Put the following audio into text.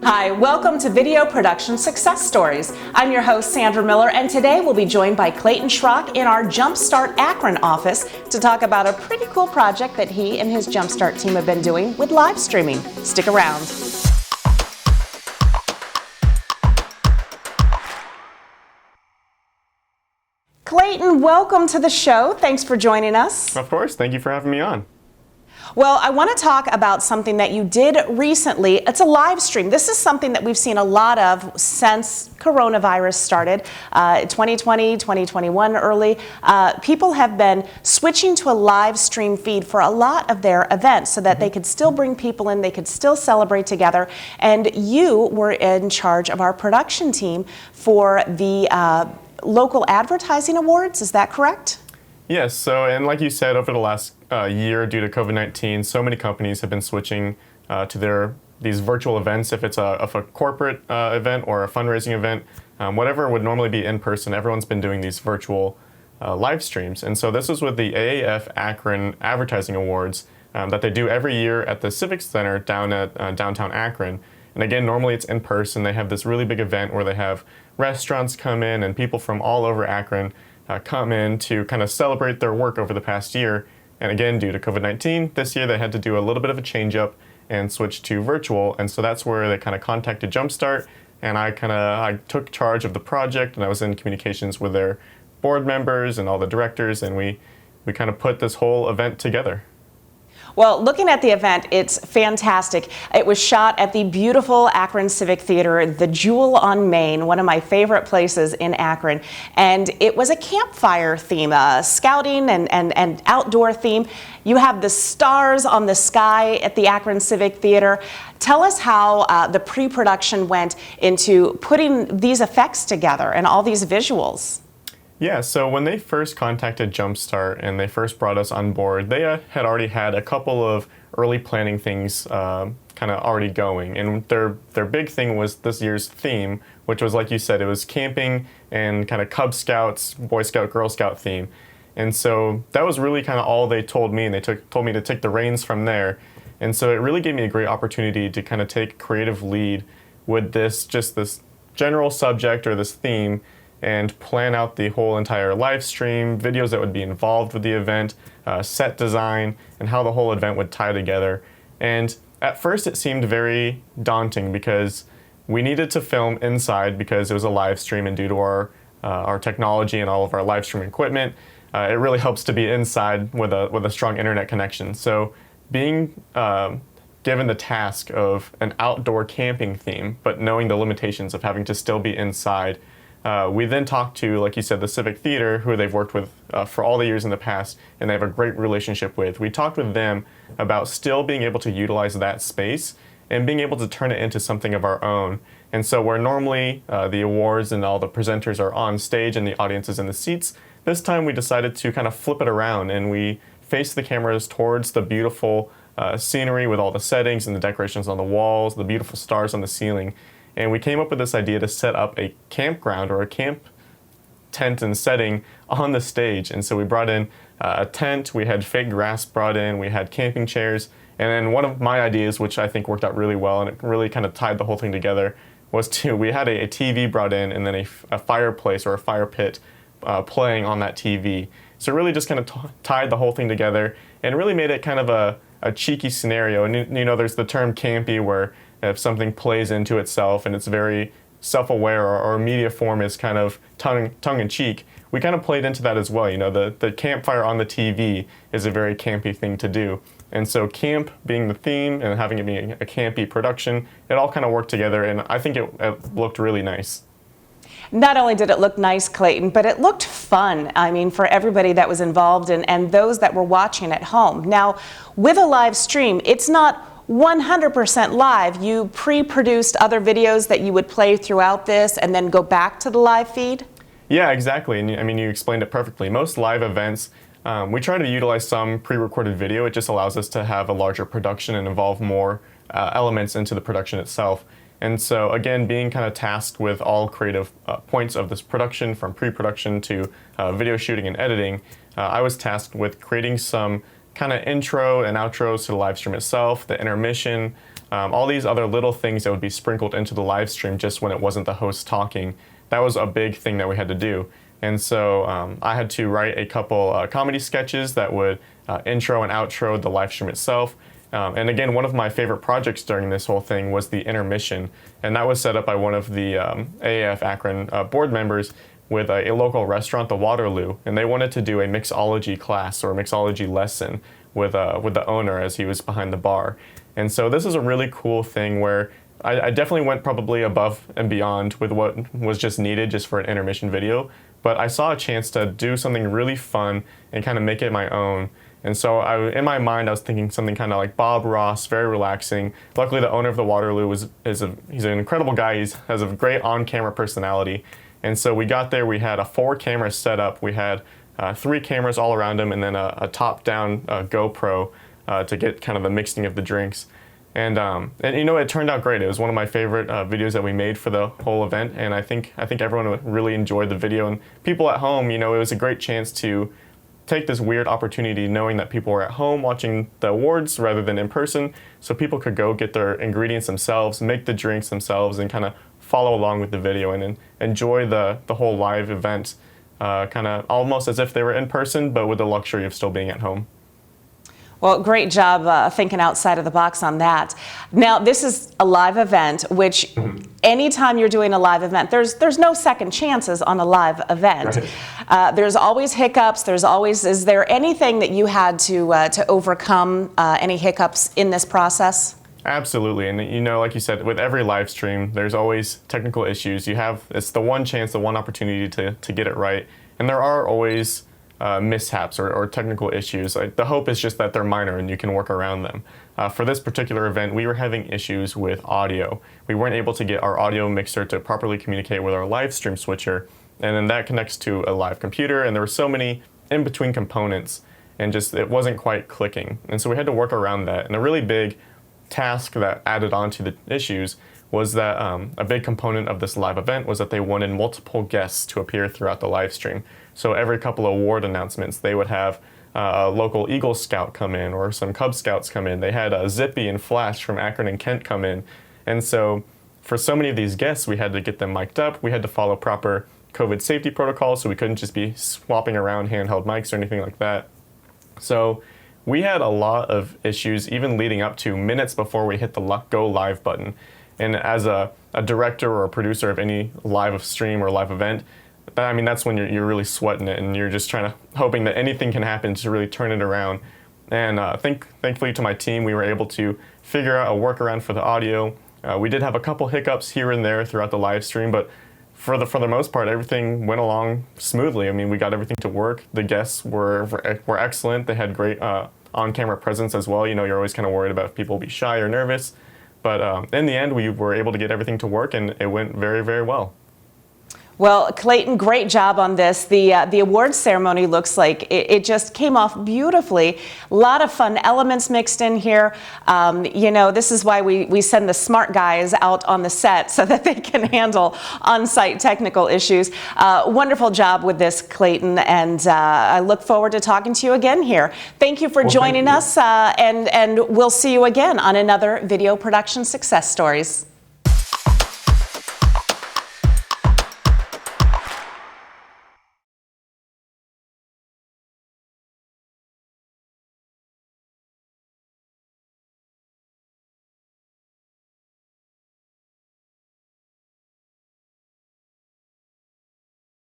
Hi, welcome to Video Production Success Stories. I'm your host, Sandra Miller, and today we'll be joined by Clayton Schrock in our Jumpstart Akron office to talk about a pretty cool project that he and his Jumpstart team have been doing with live streaming. Stick around. Clayton, welcome to the show. Thanks for joining us. Of course. Thank you for having me on. Well, I want to talk about something that you did recently. It's a live stream. This is something that we've seen a lot of since coronavirus started, 2020, 2021 early. People have been switching to a live stream feed for a lot of their events so that they could still bring people in, they could still celebrate together. And you were in charge of our production team for the local advertising awards. Is that correct? Yes, and like you said, over the last year due to COVID-19, so many companies have been switching to these virtual events. If it's a corporate event or a fundraising event, whatever would normally be in person, everyone's been doing these virtual live streams. And so this is with the AAF Akron Advertising Awards that they do every year at the Civic Center down at downtown Akron. And again, normally it's in person. They have this really big event where they have restaurants come in and people from all over Akron come in to kind of celebrate their work over the past year. And again, due to COVID-19, this year they had to do a little bit of a change up and switch to virtual. And so that's where they kind of contacted Jumpstart, and I took charge of the project, and I was in communications with their board members and all the directors, and we kind of put this whole event together. Well, looking at the event, it's fantastic. It was shot at the beautiful Akron Civic Theater, the Jewel on Main, one of my favorite places in Akron. And it was a campfire theme, scouting and outdoor theme. You have the stars on the sky at the Akron Civic Theater. Tell us how the pre-production went into putting these effects together and all these visuals. Yeah, so when they first contacted Jumpstart and they first brought us on board, they had already had a couple of early planning things kind of already going. And their big thing was this year's theme, which was, like you said, it was camping and kind of Cub Scouts, Boy Scout, Girl Scout theme. And so that was really kind of all they told me, and they told me to take the reins from there. And so it really gave me a great opportunity to kind of take creative lead with this general subject or this theme, and plan out the whole entire live stream, videos that would be involved with the event, set design, and how the whole event would tie together. And at first it seemed very daunting because we needed to film inside because it was a live stream, and due to our technology and all of our live stream equipment, it really helps to be inside with a strong internet connection. So being given the task of an outdoor camping theme, but knowing the limitations of having to still be inside, we then talked to, like you said, the Civic Theater, who they've worked with for all the years in the past, and they have a great relationship with. We talked with them about still being able to utilize that space and being able to turn it into something of our own. And so where normally the awards and all the presenters are on stage and the audience is in the seats, this time we decided to kind of flip it around, and we faced the cameras towards the beautiful scenery with all the settings and the decorations on the walls, the beautiful stars on the ceiling. And we came up with this idea to set up a campground or a camp tent and setting on the stage. And so we brought in a tent, we had fake grass brought in, we had camping chairs. And then one of my ideas, which I think worked out really well, and it really kind of tied the whole thing together, was we had a TV brought in, and then a fireplace or a fire pit playing on that TV. So it really just kind of tied the whole thing together and really made it kind of a cheeky scenario. And you know, there's the term campy, where if something plays into itself and it's very self-aware, or media form is kind of tongue-in-cheek, we kind of played into that as well. You know, the campfire on the TV is a very campy thing to do. And so camp being the theme and having it be a campy production, it all kind of worked together, and I think it looked really nice. Not only did it look nice, Clayton, but it looked fun. I mean, for everybody that was involved and those that were watching at home. Now, with a live stream, it's not 100% live. You pre-produced other videos that you would play throughout this and then go back to the live feed? Yeah, exactly. And I mean, you explained it perfectly. Most live events, we try to utilize some pre-recorded video. It just allows us to have a larger production and involve more elements into the production itself. And so again, being kind of tasked with all creative points of this production, from pre-production to video shooting and editing, I was tasked with creating some kind of intro and outros to the live stream itself, the intermission, all these other little things that would be sprinkled into the live stream just when it wasn't the host talking. That was a big thing that we had to do. And so I had to write a couple comedy sketches that would intro and outro the live stream itself. And again, one of my favorite projects during this whole thing was the intermission. And that was set up by one of the AAF Akron board members with a local restaurant, the Waterloo. And they wanted to do a mixology class or a mixology lesson with the owner as he was behind the bar. And so this is a really cool thing where I definitely went probably above and beyond with what was just needed just for an intermission video. But I saw a chance to do something really fun and kind of make it my own. And so in my mind, I was thinking something kind of like Bob Ross, very relaxing. Luckily, the owner of the Waterloo he's an incredible guy. He has a great on-camera personality. And so we got there, we had a 4-camera setup. We had 3 cameras all around him and then a top-down GoPro to get kind of the mixing of the drinks. And you know, it turned out great. It was one of my favorite videos that we made for the whole event, and I think everyone really enjoyed the video. And people at home, you know, it was a great chance to take this weird opportunity knowing that people were at home watching the awards rather than in person, so people could go get their ingredients themselves, make the drinks themselves, and kind of follow along with the video and enjoy the whole live event, kind of almost as if they were in person, but with the luxury of still being at home. Well, great job thinking outside of the box on that. Now, this is a live event, which anytime you're doing a live event, there's no second chances on a live event. Right. There's always hiccups. Is there anything that you had to overcome, any hiccups in this process? Absolutely, and you know, like you said, with every live stream, there's always technical issues. It's the one chance, the one opportunity to get it right, and there are always mishaps or technical issues. The hope is just that they're minor and you can work around them. For this particular event, we were having issues with audio. We weren't able to get our audio mixer to properly communicate with our live stream switcher, and then that connects to a live computer, and there were so many in-between components, and just it wasn't quite clicking. And so we had to work around that. And a really big task that added on to the issues was that a big component of this live event was that they wanted multiple guests to appear throughout the live stream. So every couple of award announcements, they would have a local Eagle Scout come in or some Cub Scouts come in. They had Zippy and Flash from Akron and Kent come in. And so for so many of these guests, we had to get them mic'd up. We had to follow proper COVID safety protocols, so we couldn't just be swapping around handheld mics or anything like that. So we had a lot of issues even leading up to minutes before we hit the go live button. And as a director or a producer of any live stream or live event, I mean, that's when you're really sweating it and you're just hoping that anything can happen to really turn it around. And thankfully to my team, we were able to figure out a workaround for the audio. We did have a couple hiccups here and there throughout the live stream, but for the most part, everything went along smoothly. I mean, we got everything to work. The guests were excellent. They had great on-camera presence as well. You know, you're always kind of worried about if people will be shy or nervous. But in the end, we were able to get everything to work, and it went very, very well. Well, Clayton, great job on this. The awards ceremony looks like it just came off beautifully. A lot of fun elements mixed in here. You know, this is why we send the smart guys out on the set so that they can handle on-site technical issues. Wonderful job with this, Clayton, and I look forward to talking to you again here. Thank you for joining us, and we'll see you again on another Video Production Success Stories.